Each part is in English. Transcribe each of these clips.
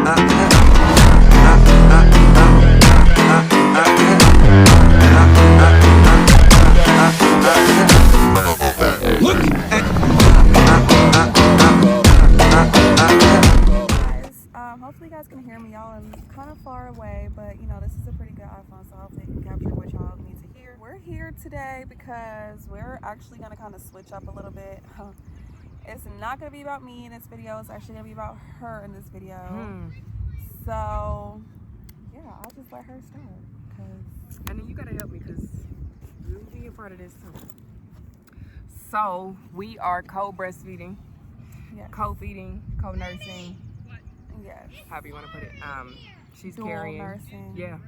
Hopefully you guys can hear me. Y'all are kind of far away, but you know, this is a pretty good iPhone, so hopefully it can capture what y'all need to hear. We're here today because we're actually going to kind of switch up a little bit. It's not going to be about me in this video. It's actually going to be about her in this video. So, yeah, I'll just let her start. And then you got to help me because you'll be a part of this too. So, we are co-breastfeeding, co-feeding, co-nursing. Yes. However you want to put it. She's Dual carrying. nursing. Yeah.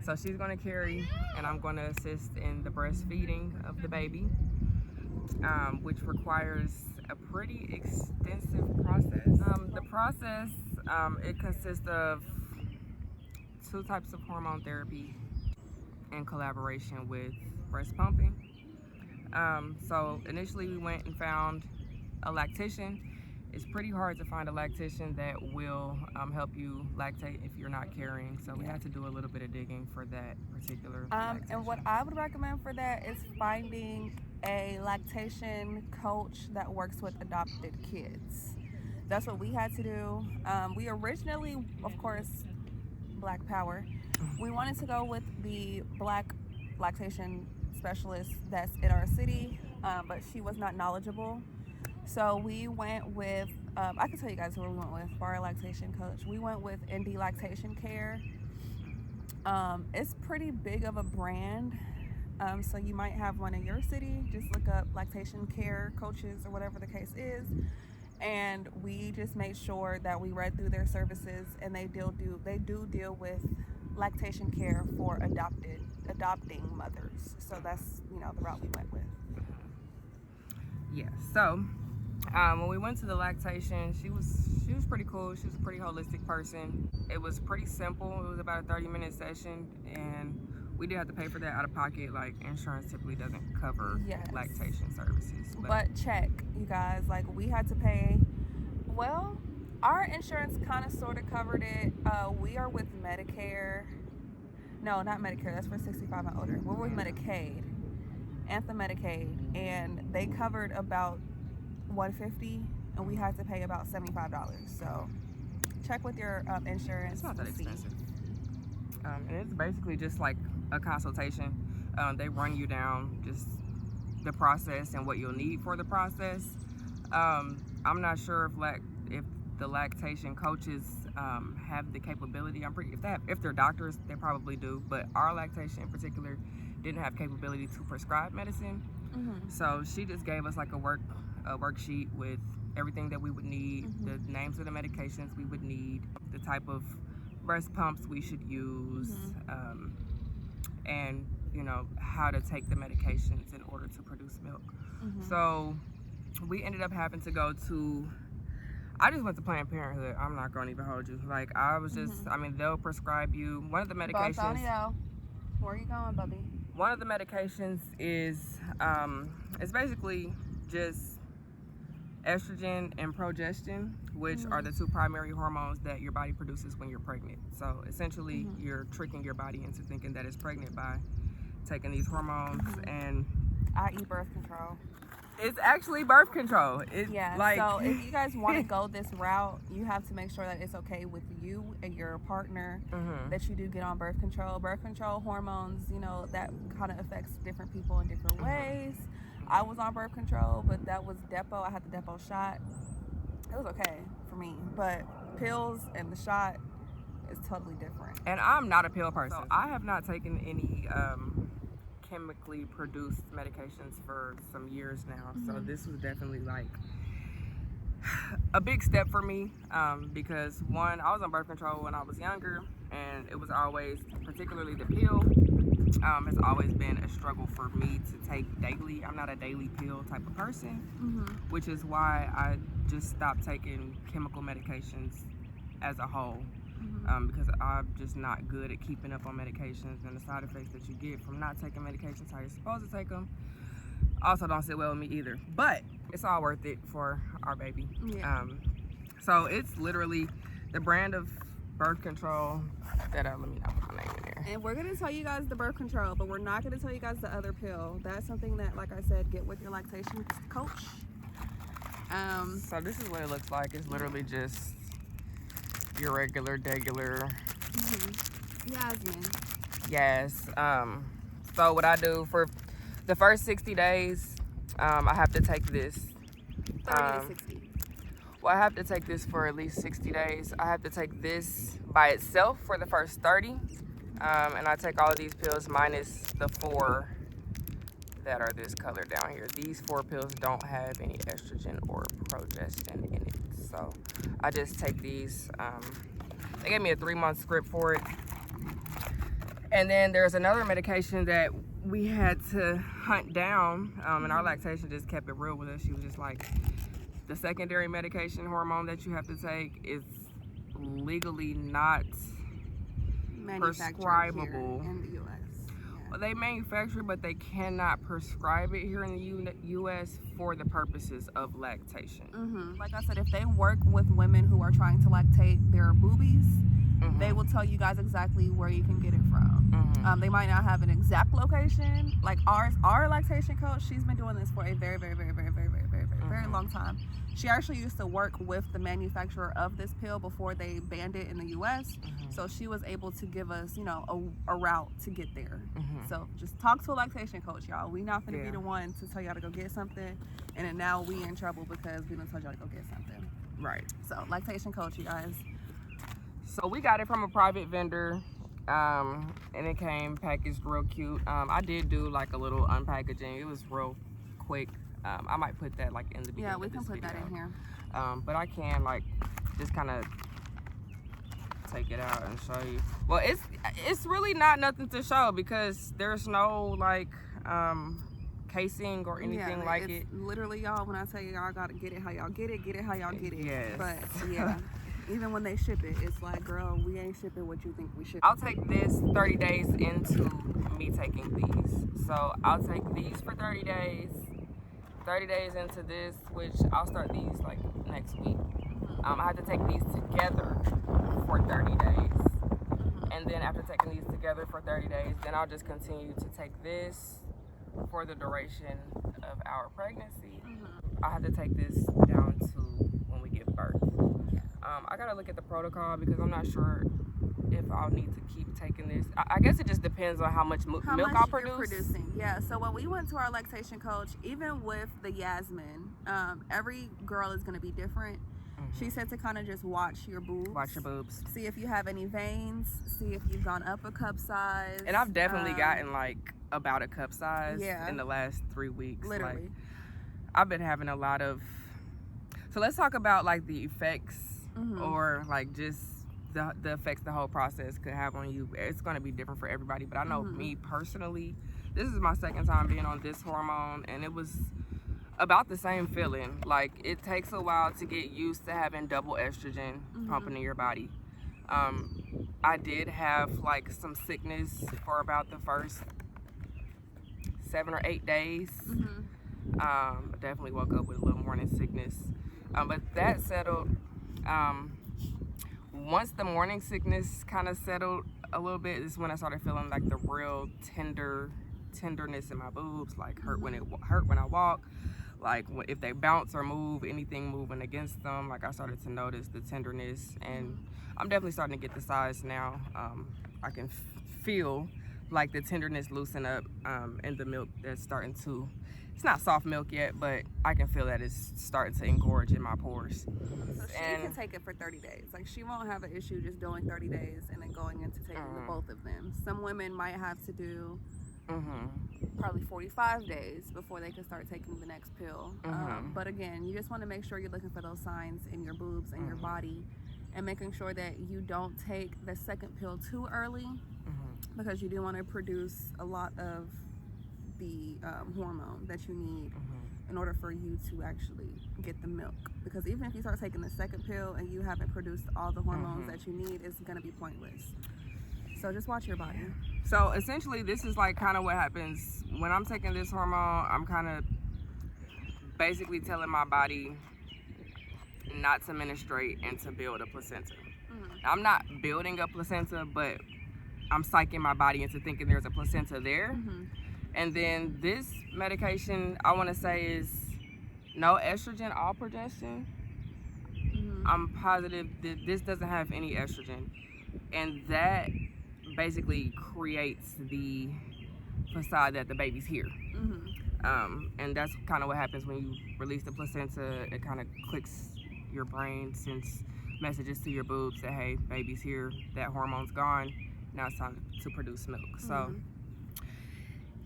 So she's going to carry, and I'm going to assist in the breastfeeding of the baby, which requires a pretty extensive process. The process, it consists of 2 types of hormone therapy in collaboration with breast pumping. So initially we went and found a lactation. It's pretty hard to find a lactation that will help you lactate if you're not carrying. So we had to do a little bit of digging for that particular lactation. And what I would recommend for that is finding a lactation coach that works with adopted kids. That's what we had to do. We originally, of course, Black Power, we wanted to go with the Black lactation specialist that's in our city, but she was not knowledgeable. So we went with, I can tell you guys who we went with for our lactation coach. We went with ND Lactation Care. It's pretty big of a brand, so you might have one in your city. Just look up lactation care coaches or whatever the case is. And we just made sure that we read through their services, and they do deal with lactation care for adopting mothers. So that's, you know, the route we went with. Yeah. So when we went to the lactation, she was pretty cool. She was a pretty holistic person. It was pretty simple. It was about a 30-minute session, and we did have to pay for that out of pocket. Like, insurance typically doesn't cover lactation services. But check, you guys, like, we had to pay. Well, our insurance kind of sort of covered it. We are with Medicare. No, not Medicare. That's for 65 and older. We're with Medicaid, Anthem Medicaid, and they covered about $150, and we had to pay about $75. So check with your insurance. It's not that expensive. And it's basically just like a consultation. They run you down just the process and what you'll need for the process. I'm not sure if the lactation coaches have the capability. If they're doctors, they probably do. But our lactation in particular didn't have capability to prescribe medicine. So she just gave us like a worksheet with everything that we would need, the names of the medications we would need, the type of breast pumps we should use, and you know, how to take the medications in order to produce milk. So we ended up having to go to, I just went to Planned Parenthood. I'm not going to even hold you. Like, I was just, I mean, they'll prescribe you one of the medications. Antonio, where are you going, buddy? One of the medications is, it's basically just estrogen and progestin, which are the 2 primary hormones that your body produces when you're pregnant. So essentially, you're tricking your body into thinking that it's pregnant by taking these hormones, and i.e. birth control. It's actually birth control. So if you guys want to go this route, you have to make sure that it's okay with you and your partner, that you do get on birth control. Birth control hormones, you know, that kind of affects different people in different ways. I was on birth control, but that was Depo. I had the Depo shot. It was okay for me, but pills and the shot is totally different. And I'm not a pill person. So I have not taken any chemically produced medications for some years now. So this was definitely like a big step for me, because one, I was on birth control when I was younger, and it was always, particularly the pill, has always been a struggle for me to take daily. I'm not a daily pill type of person, which is why I just stopped taking chemical medications as a whole, because I'm just not good at keeping up on medications, and the side effects that you get from not taking medications how you're supposed to take them also don't sit well with me either. But it's all worth it for our baby. So it's literally, the brand of birth control that let me not put my name in there. And we're gonna tell you guys the birth control, but we're not gonna tell you guys the other pill. That's something that, like I said, get with your lactation coach. So this is what it looks like. It's literally just your regular, degular. Yasmin. Yes. So what I do for the first 60 days, I have to take this. 30 to 60. Well, I have to take this for at least 60 days. I have to take this by itself for the first 30. And I take all of these pills minus the 4 that are this color down here. These 4 pills don't have any estrogen or progestin in it. So I just take these. They gave me a 3-month script for it. And then there's another medication that we had to hunt down. And our lactation just kept it real with us. She was just like, the secondary medication hormone that you have to take is legally not prescribable in the U.S. Well, they manufacture, but they cannot prescribe it here in the U.S. for the purposes of lactation. Like I said, if they work with women who are trying to lactate their boobies, they will tell you guys exactly where you can get it from. They might not have an exact location. Like our lactation coach, she's been doing this for a very long time. She actually used to work with the manufacturer of this pill before they banned it in the U.S. So she was able to give us, you know, a route to get there. So just talk to a lactation coach, y'all. We not gonna be the one to tell y'all to go get something, and then now we in trouble because we done told y'all to go get something. Right. So lactation coach, you guys. So we got it from a private vendor, and it came packaged real cute. I did do like a little unpackaging. It was real quick. I might put that like in the beginning. Yeah, we can put that in here. But I can like just kind of take it out and show you. Well, it's really not nothing to show because there's no like casing or anything like it. Literally, y'all, when I tell you y'all gotta get it how y'all get it how y'all get it. Yes. But yeah. Even when they ship it, it's like, girl, we ain't shipping what you think we should. I'll take this 30 days into me taking these. So I'll take these for 30 days. 30 days into this, which I'll start these like next week. I have to take these together for 30 days. And then after taking these together for 30 days, then I'll just continue to take this for the duration of our pregnancy. I have to take this down to when we give birth. I gotta look at the protocol because I'm not sure if I'll need to keep taking this. I guess it just depends on how much milk I'll produce. Yeah, so when we went to our lactation coach, even with the Yasmin, every girl is gonna be different. She said to kind of just watch your boobs. Watch your boobs. See if you have any veins. See if you've gone up a cup size. And I've definitely gotten like about a cup size in the last 3 weeks. Literally. Like, I've been having a lot of... So let's talk about like the effects or like just the effects the whole process could have on you. It's going to be different for everybody, but I know me personally, this is my second time being on this hormone, and it was about the same feeling. Like, it takes a while to get used to having double estrogen pumping in your body. I did have like some sickness for about the first 7 or 8 days. Definitely woke up with a little morning sickness, but that settled. Once the morning sickness kind of settled a little bit, is when I started feeling like the real tenderness in my boobs, like hurt when I walk, like if they bounce or move, anything moving against them. Like, I started to notice the tenderness, and I'm definitely starting to get the size now. I can feel like the tenderness loosen up, and the milk that's starting to, it's not soft milk yet, but I can feel that it's starting to engorge in my pores. So she can take it for 30 days. Like, she won't have an issue just doing 30 days and then going into taking the both of them. Some women might have to do probably 45 days before they can start taking the next pill. But again, you just want to make sure you're looking for those signs in your boobs and your body, and making sure that you don't take the second pill too early, because you do want to produce a lot of the hormone that you need in order for you to actually get the milk. Because even if you start taking the second pill and you haven't produced all the hormones that you need, it's going to be pointless. So just watch your body. So essentially, this is like kind of what happens when I'm taking this hormone. I'm kind of basically telling my body, not to menstruate and to build a placenta. I'm not building a placenta, but I'm psyching my body into thinking there's a placenta there. And then this medication, I want to say, is no estrogen, all progestin. I'm positive that this doesn't have any estrogen, and that basically creates the facade that the baby's here. And that's kind of what happens when you release the placenta. It kind of clicks your brain, sends messages to your boobs that, hey, baby's here, that hormone's gone, now it's time to produce milk. So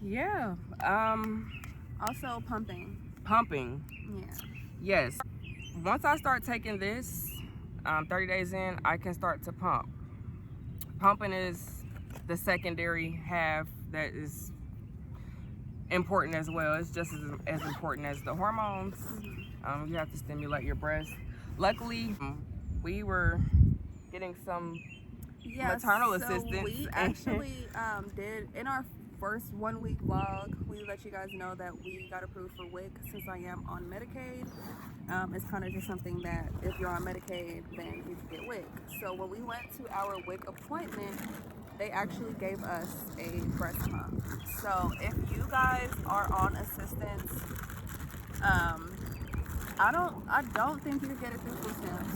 yeah. Also pumping. Yeah. Yes. Once I start taking this, 30 days in, I can start to pump. Pumping is the secondary half that is important as well. It's just as important as the hormones. You have to stimulate your breast. Luckily, we were getting some maternal assistance. We actually did, in our first 1 week vlog, we let you guys know that we got approved for WIC since I am on Medicaid. It's kind of just something that if you're on Medicaid, then you can get WIC. So when we went to our WIC appointment, they actually gave us a breast pump. So if you guys are on assistance, I don't think you can get it through food stamps.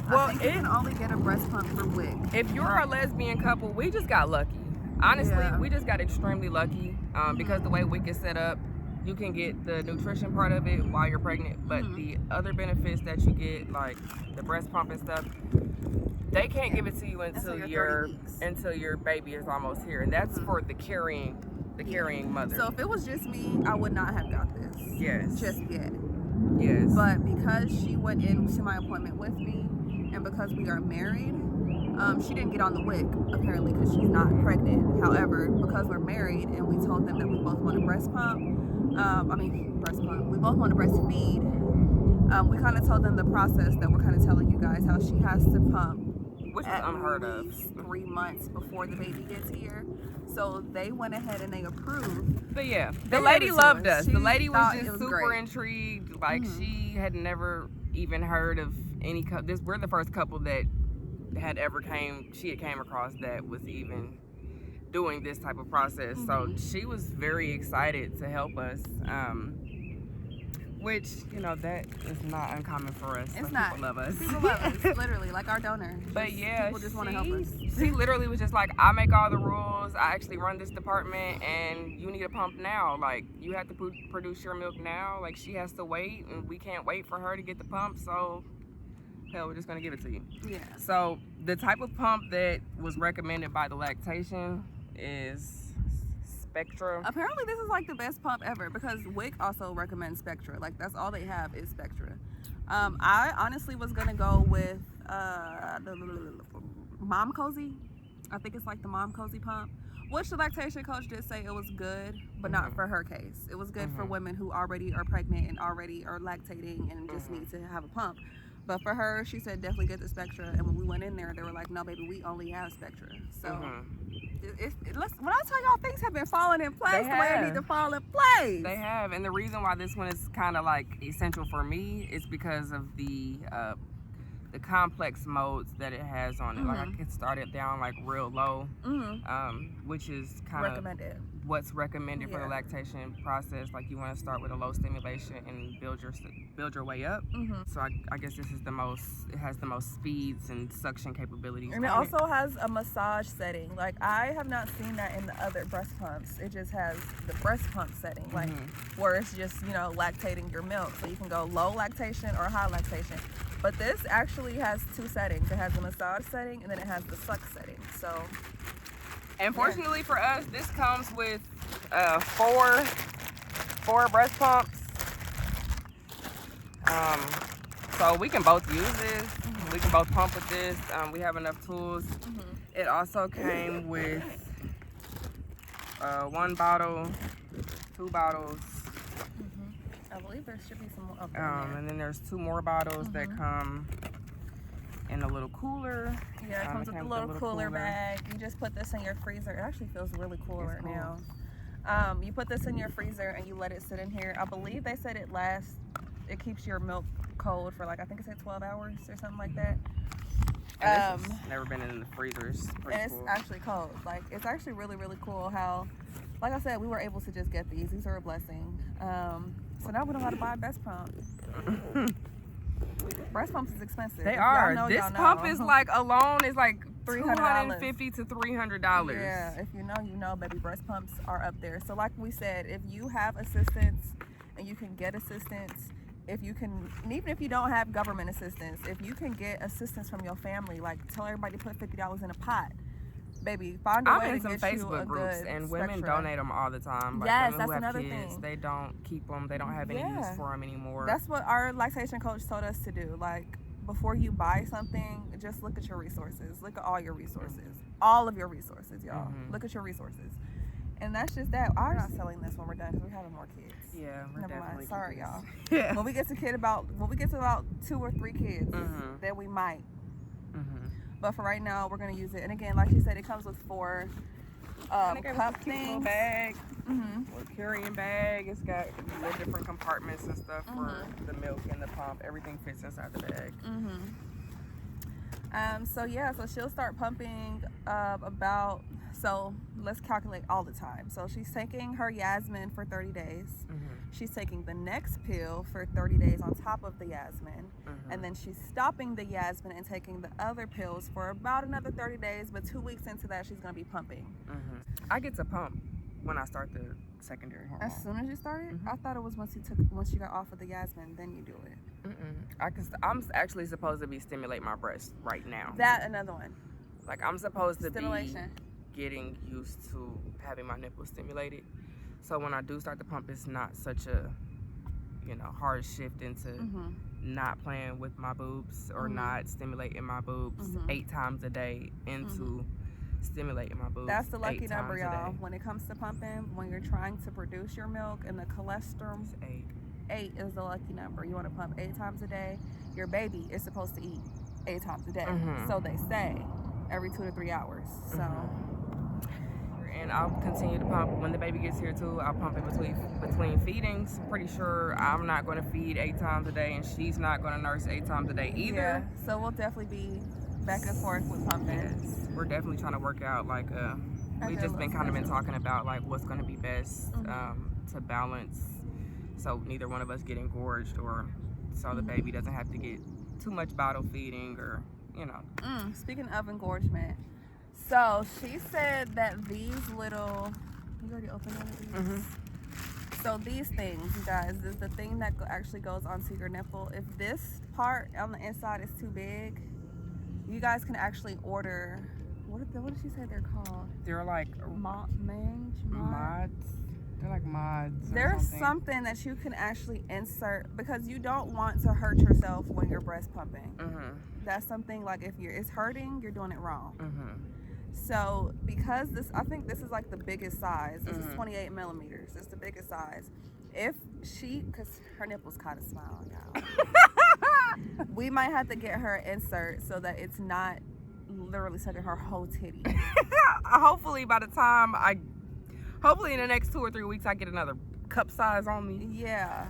Well, I think you can only get a breast pump for WIC. If you're a lesbian couple, we just got lucky. Honestly, we just got extremely lucky because the way WIC is set up, you can get the nutrition part of it while you're pregnant, but the other benefits that you get, like the breast pump and stuff, they can't give it to you until your baby is almost here, and that's for the carrying mother. So if it was just me, I would not have got this. Yes. Just yet. Yes. But because she went into my appointment with me, and because we are married, she didn't get on the WIC apparently because she's not pregnant. However, because we're married and we told them that we both want a breast pump, we both want to breastfeed. We kind of told them the process that we're kind of telling you guys, how she has to pump, which is unheard of, 3 months before the baby gets here. So they went ahead and they approved. But yeah, the lady loved us. The lady was just super great. Intrigued. Like she had never even heard of any couple. We're the first couple that had came across that was even doing this type of process. So she was very excited to help us. Which, you know, that is not uncommon for us. It's not. People love us. People love us, literally, like our donor. But yeah, people just want to help us. She literally was just like, I make all the rules. I actually run this department, and you need a pump now. Like, you have to produce your milk now. Like, she has to wait, and we can't wait for her to get the pump. So, hell, we're just gonna give it to you. Yeah. So the type of pump that was recommended by the Lactation is Spectra. Apparently this is like the best pump ever because WIC also recommends Spectra. Like that's all they have is Spectra. I honestly was gonna go with the Mom Cozy. I think it's like the Mom Cozy pump, which the lactation coach did say it was good, but not for her case. It was good for women who already are pregnant and already are lactating and just need to have a pump. But for her, she said definitely get the Spectra. And when we went in there, they were like, no, baby, we only have Spectra. So when I tell y'all, things have been falling in place the way they need to fall in place. They have. And the reason why this one is kind of like essential for me is because of the complex modes that it has on it. Like I can start it down like real low, which is kind of what's recommended for the lactation process. Like you want to start with a low stimulation and build your way up. So I guess this is it has the most speeds and suction capabilities. And it also has a massage setting. Like I have not seen that in the other breast pumps. It just has the breast pump setting, like where it's just, you know, lactating your milk. So you can go low lactation or high lactation. But this actually has 2 settings. It has the massage setting and then it has the suck setting. So, and fortunately for us, this comes with 4 breast pumps. So we can both use this. We can both pump with this. We have enough tools. It also came with 1 bottle, 2 bottles. I believe there should be some more. And then there's 2 more bottles that come in a little cooler. Yeah, it comes with a little cooler bag. You just put this in your freezer. It actually feels really cool right now. You put this in your freezer and you let it sit in here. I believe they said it keeps your milk cold for like, I think it said 12 hours or something like that. And this has never been in the freezers. And it's actually cold. Like, it's actually really, really cool how, like I said, we were able to just get these. These are a blessing. So now we don't have to buy a breast pump. Breast pumps is expensive. They are. This pump is like, alone is like $250 to $300. Yeah, if you know, you know, baby. Breast pumps are up there. So like we said, if you have assistance and you can get assistance, if you can, and even if you don't have government assistance, if you can get assistance from your family, like tell everybody to put $50 in a pot, baby, find a way to get you a Facebook groups, good and women spectrum. donate them all the time. Like, Yes, women that's who have another kids, thing. they don't keep them. They don't have any use for them anymore. That's what our lactation coach told us to do. Like, before you buy something, just look at your resources. Look at all your resources. All of your resources, y'all. Look at your resources. And that's just that. I'm not selling this when we're done because we're having more kids. Yeah, we're Never definitely mind. Sorry, y'all. Yeah. When we get to about 2 or 3 kids, then we might. But for right now, we're gonna use it. And again, like you said, it comes with 4 cup things. Bag, or carrying bag. It's got the different compartments and stuff for the milk and the pump. Everything fits inside the bag. So yeah, so she'll start pumping so let's calculate all the time. So she's taking her Yasmin for 30 days. She's taking the next pill for 30 days on top of the Yasmin. And then she's stopping the Yasmin and taking the other pills for about another 30 days, but 2 weeks into that, she's gonna be pumping. I get to pump when I start the secondary hormone. As soon as you started? I thought it was once you got off of the Yasmin, then you do it. I'm actually supposed to be stimulating my breast right now. That, another one. Like, I'm supposed to be Stimulation. getting used to having my nipples stimulated. So when I do start the pump, it's not such a, hard shift into not playing with my boobs or not stimulating my boobs 8 times a day into stimulating my boobs. That's the lucky number, y'all. When it comes to pumping, when you're trying to produce your milk and the cholesterol, 8 is the lucky number. You want to pump 8 times a day. Your baby is supposed to eat 8 times a day. So they say every 2 to 3 hours. So. And I'll continue to pump when the baby gets here too. I'll pump in between feedings. Pretty sure I'm not going to feed 8 times a day, and she's not going to nurse 8 times a day either. Yeah. So we'll definitely be back and forth with pumping. Yes. We're definitely trying to work out we've just been talking about like what's going to be best to balance, so neither one of us get engorged, or so the baby doesn't have to get too much bottle feeding, or Speaking of engorgement, so she said that these little, you already opened one of these? So these things, you guys, is the thing that actually goes onto your nipple. If this part on the inside is too big, you guys can actually order, what did she say they're called? They're like mods. They're like mods. There's something that you can actually insert, because you don't want to hurt yourself when you're breast pumping. That's something, like, if it's hurting, you're doing it wrong. So because I think this is like the biggest size. This is 28 millimeters. It's the biggest size. Because her nipples kind of small, y'all. We might have to get her insert so that it's not literally sucking her whole titty. Hopefully in the next 2 or 3 weeks, I get another cup size on me. Yeah.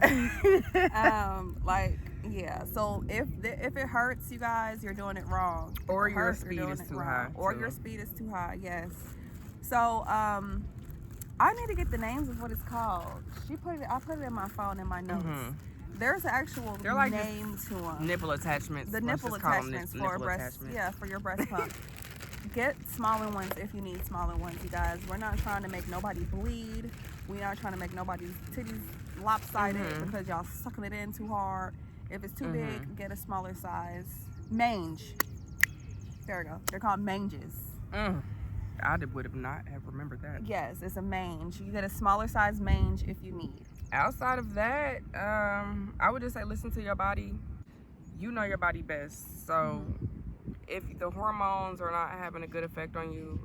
So if it hurts, you guys, you're doing it wrong. Or your speed is too high. Or your speed is too high. Yes. So I need to get the names of what it's called. I put it in my phone in my notes. There's an actual name to them. Nipple attachments. The nipple attachments for breast. Yeah, for your breast pump. Get smaller ones if you need smaller ones, you guys. We're not trying to make nobody bleed. We're not trying to make nobody's titties lopsided because y'all sucking it in too hard. If it's too big, get a smaller size. Mange. There we go. They're called manges. I would have not have remembered that. Yes, it's a mange. You get a smaller size mange if you need. Outside of that, I would just say listen to your body. You know your body best. So if the hormones are not having a good effect on you,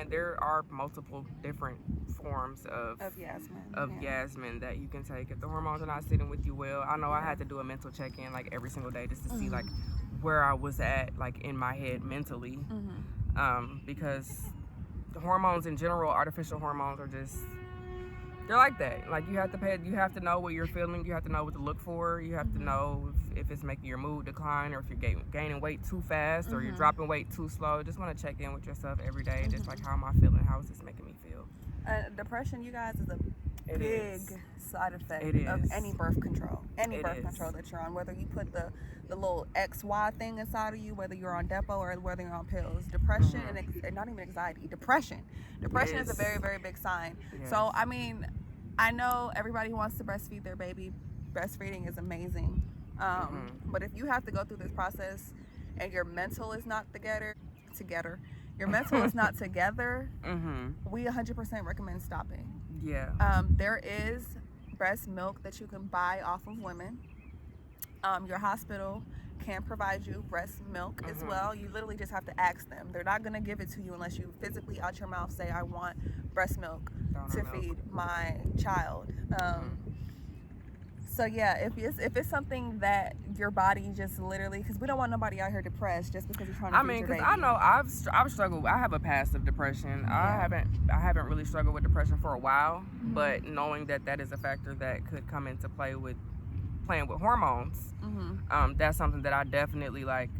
there are multiple different forms of Yasmin that you can take. If the hormones are not sitting with you well, I know I had to do a mental check-in like every single day just to see like where I was at like in my head mentally, because the hormones in general, artificial hormones, are just they're like that. Like, you have to know what you're feeling. You have to know what to look for. You have to know if it's making your mood decline, or if you're gaining weight too fast, or you're dropping weight too slow. Just want to check in with yourself every day. Just like, how am I feeling? How is this making me feel? Depression, you guys, is a big side effect of any birth control. Control that you're on, whether you put the little XY thing inside of you, whether you're on Depo or whether you're on pills. Depression and not even anxiety. Depression is a very, very big sign. So, I mean, I know everybody wants to breastfeed their baby. Breastfeeding is amazing. But if you have to go through this process and your mental is not together, your mental is not together, we 100% recommend stopping. Yeah. There is breast milk that you can buy off of women. Your hospital can provide you breast milk as well. You literally just have to ask them. They're not going to give it to you unless you physically out your mouth say, I want breast milk to feed my child. So yeah, if it's something that your body just literally, because we don't want nobody out here depressed just because you're trying to feed your baby. I know I've struggled. I have a past of depression. I haven't really struggled with depression for a while, but knowing that is a factor that could come into play with playing with hormones, that's something that I definitely, like,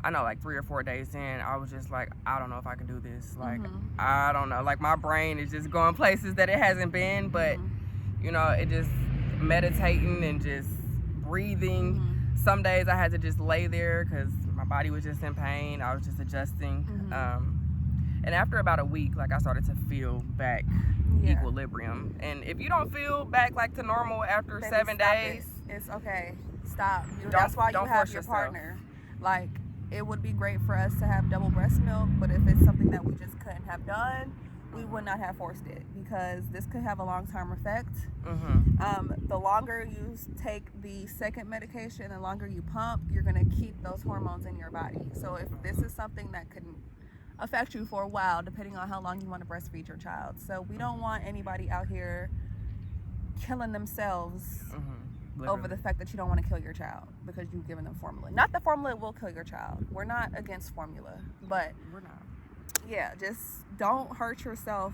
I know, like 3 or 4 days in, I was just like, I don't know if I can do this. Like, I don't know. Like, my brain is just going places that it hasn't been, but you know, it just meditating and just breathing. Some days I had to just lay there because my body was just in pain. I was just adjusting. And after about a week, like, I started to feel back equilibrium. And if you don't feel back like to normal after 7 days, it's okay. Stop. That's why you have your partner. Like, it would be great for us to have double breast milk, but if it's something that we just couldn't have done, we would not have forced it, because this could have a long-term effect. The longer you take the second medication, the longer you pump, you're going to keep those hormones in your body. So if this is something that could affect you for a while, depending on how long you want to breastfeed your child. So we don't want anybody out here killing themselves over the fact that you don't want to kill your child because you've given them formula. Not that formula will kill your child. We're not against formula, but we're not. Yeah, just don't hurt yourself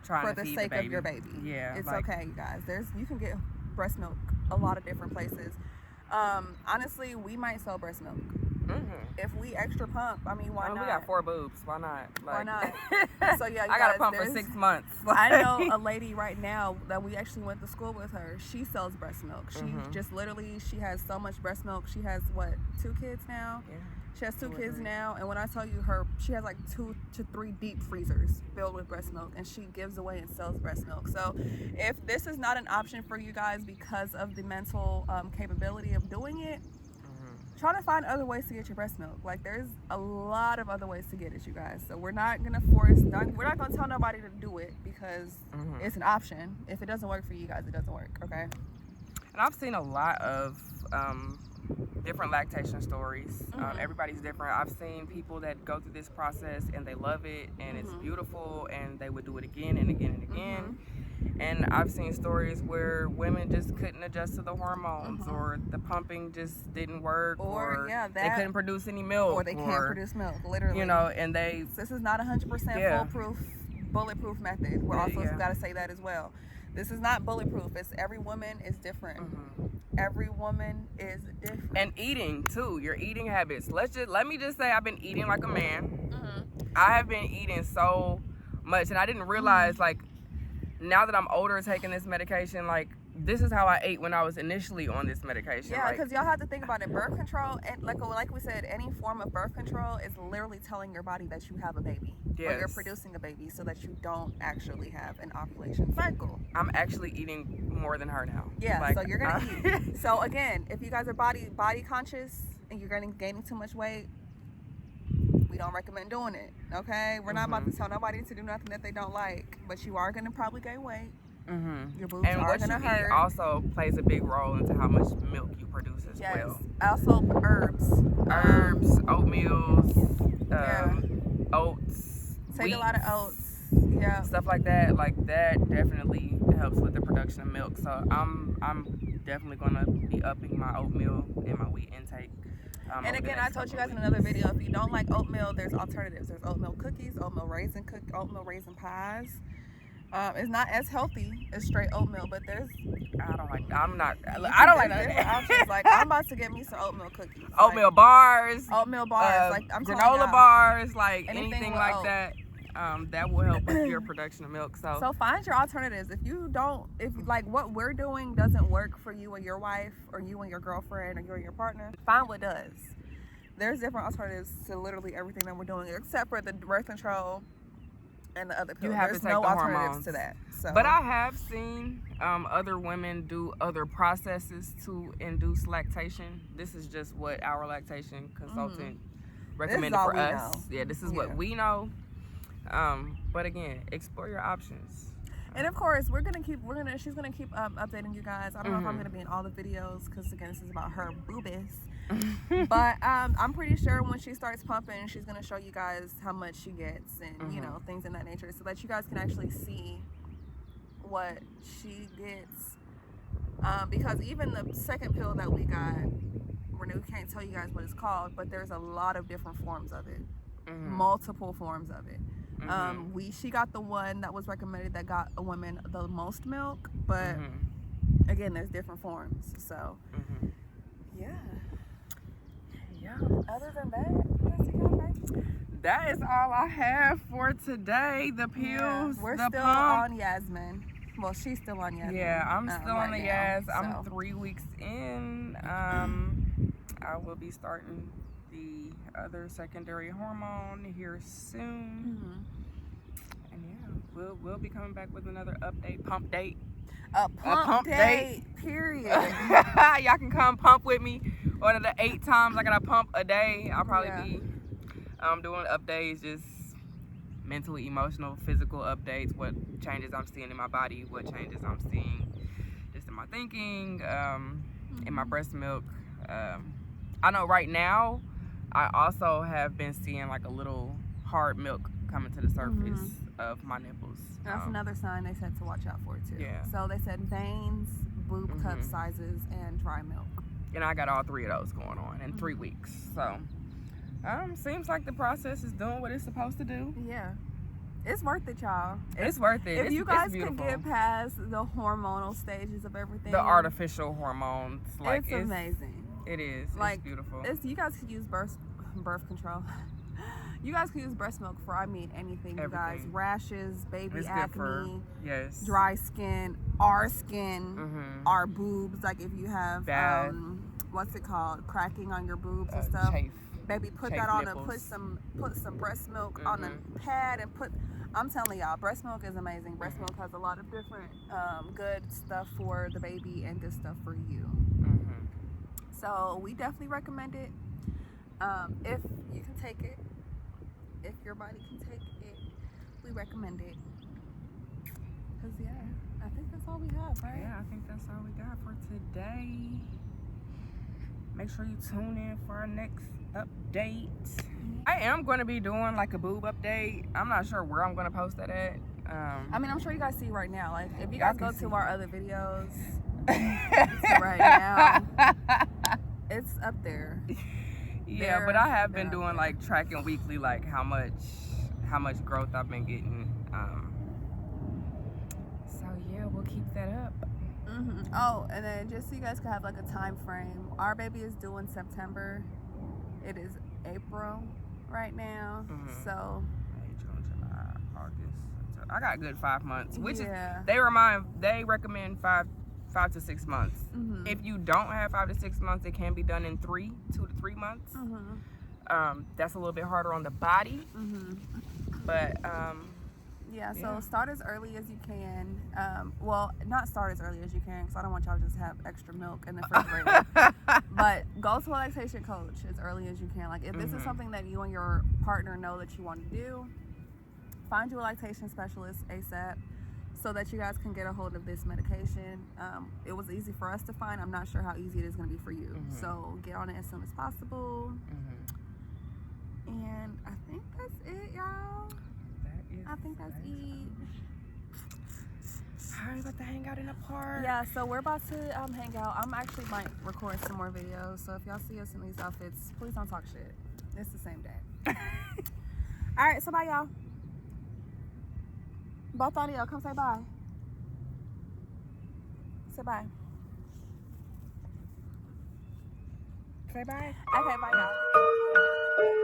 for the sake of your baby. Yeah, it's okay, you guys. You can get breast milk a lot of different places. Honestly, we might sell breast milk. If we extra pump, I mean, why not? We got 4 boobs. Why not? Why not? So yeah, I got to pump for 6 months. I know a lady right now that we actually went to school with her. She sells breast milk. She just literally, she has so much breast milk. She has 2 kids now? Yeah. She has 2 kids now, and when I tell you she has like 2 to 3 deep freezers filled with breast milk, and she gives away and sells breast milk. So if this is not an option for you guys because of the mental capability of doing it, try to find other ways to get your breast milk. Like, there's a lot of other ways to get it, you guys. So we're not gonna we're not gonna tell nobody to do it because it's an option. If it doesn't work for you guys, it doesn't work, okay? And I've seen a lot of different lactation stories. Everybody's different. I've seen people that go through this process and they love it and it's beautiful and they would do it again and again and again. And I've seen stories where women just couldn't adjust to the hormones, or the pumping just didn't work, or they couldn't produce any milk, or they can't produce milk, literally. You know, and this is not 100% foolproof, bulletproof method. We're also got to say that as well. This is not bulletproof. Every woman is different. Every woman is different. And eating too, your eating habits. Let me just say, I've been eating like a man. I have been eating so much, and I didn't realize, like, now that I'm older taking this medication, like, this is how I ate when I was initially on this medication. Yeah, because y'all have to think about it. Birth control, and like we said, any form of birth control is literally telling your body that you have a baby. Or you're producing a baby so that you don't actually have an ovulation cycle. I'm actually eating more than her now. Yeah, like, so you're going to eat. So again, if you guys are body conscious and you're gaining too much weight, we don't recommend doing it, okay? We're not about to tell nobody to do nothing that they don't like, but you are going to probably gain weight. Your boobs are going to hurt. Also plays a big role into how much milk you produce as well. Also herbs, oatmeals, oats, take wheat, a lot of oats, stuff like that. Like, that definitely helps with the production of milk. So I'm definitely gonna be upping my oatmeal and my wheat intake. And again, I told you guys in another video, if you don't like oatmeal, there's alternatives. There's oatmeal cookies, oatmeal raisin pies. It's not as healthy as straight oatmeal, but there's I don't like none of different options. that. Like, I'm about to get me some oatmeal cookies. Oatmeal bars. Oatmeal bars. Like, I'm telling granola y'all, bars, like anything anything with like oat. that. That will help with your production of milk. So find your alternatives. If like what we're doing doesn't work for you and your wife, or you and your girlfriend, or you and your partner, find what does. There's different alternatives to literally everything that we're doing, except for the birth control and the other pills. There's no alternatives to that. So, but I have seen other women do other processes to induce lactation. This is just what our lactation consultant recommended for us. Yeah, this is what we know. But again, explore your options. And of course, she's gonna keep updating you guys. I don't know if I'm gonna be in all the videos, because again, this is about her boobies. But I'm pretty sure when she starts pumping, she's gonna show you guys how much she gets, and you know, things in that nature, so that you guys can actually see what she gets. Because even the second pill that we got, we can't tell you guys what it's called, but there's a lot of different forms of it, multiple forms of it. She got the one that was recommended that got a woman the most milk, but again, there's different forms. So yeah. Other than that is all I have for today. The pills, yeah, we're the still pump. on Yasmin. Well, she's still on Yasmin. Yeah, I'm still on the Yas. So. I'm 3 weeks in. I will be starting the other secondary hormone here soon. And yeah, we'll be coming back with another update, pump date. A pump date. Period. Y'all can come pump with me. One of the 8 times I gotta pump a day, I'll probably be doing updates, just mental, emotional, physical updates, what changes I'm seeing in my body, what changes I'm seeing just in my thinking, in my breast milk. I know right now I also have been seeing like a little hard milk coming to the surface of my nipples. That's another sign they said to watch out for too. Yeah. So they said veins, boob cup sizes, and dry milk. And I got all 3 of those going on in 3 weeks. So seems like the process is doing what it's supposed to do. Yeah. It's worth it, y'all. It's worth it. If you guys can get past the hormonal stages of everything. The artificial hormones. Like, it's amazing. It is. Like, it's beautiful. You guys could use birth control. You guys can use breast milk for, anything, you guys. Rashes, baby acne, dry skin, our skin, our boobs. Like, if you have, what's it called? Cracking on your boobs and stuff. Chafe. Baby, put that on and put some breast milk on a pad and I'm telling y'all, breast milk is amazing. Breast milk has a lot of different good stuff for the baby and good stuff for you. So we definitely recommend it. If you can take it, if your body can take it, we recommend it. Cause I think that's all we have, right? Yeah, I think that's all we got for today. Make sure you tune in for our next update. I am going to be doing like a boob update. I'm not sure where I'm going to post that at. I'm sure you guys see right now. Like, if you guys go to our other videos right now, it's up there. Yeah, but I have been doing like tracking weekly, like how much growth I've been getting. So yeah, we'll keep that up. Oh, and then just so you guys can have like a time frame, our baby is due in September. It is April right now, so May, June, July, August. I got a good 5 months, which is they recommend 5 to 6 months. If you don't have 5 to 6 months, it can be done in 2 to 3 months. That's a little bit harder on the body, but so start as early as you can. Well, not start as early as you can, because I don't want y'all to just have extra milk in the refrigerator. But go to a lactation coach as early as you can. Like, if this is something that you and your partner know that you want to do, find you a lactation specialist ASAP, so that you guys can get a hold of this medication. It was easy for us to find. I'm not sure how easy it is going to be for you. So get on it as soon as possible. And I think that's it, y'all. I think that's it. Are you about to hang out in the park? Yeah, so we're about to hang out. I'm actually might record some more videos. So if y'all see us in these outfits, please don't talk shit. It's the same day. All right, so bye, y'all. Bartholomew, come say bye. Say bye. Say bye. Okay, bye, y'all.